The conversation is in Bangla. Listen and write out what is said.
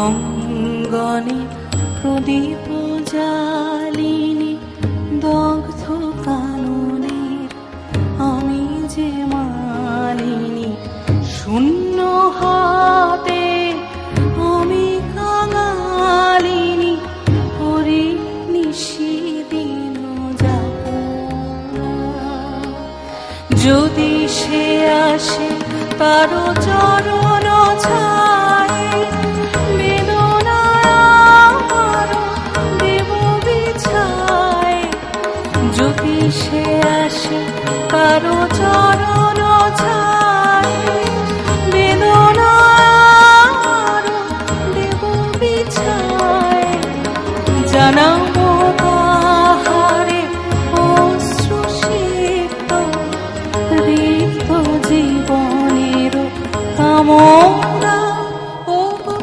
অঙ্গনে প্রদীপ জ্বালিনি দগ্ধ কাননের আমি যে মালিনী শূন্য হাতে আমি কাঙালিনী করি নিশিদিন যাপন যদি সে আসে তার চরণ ছায়া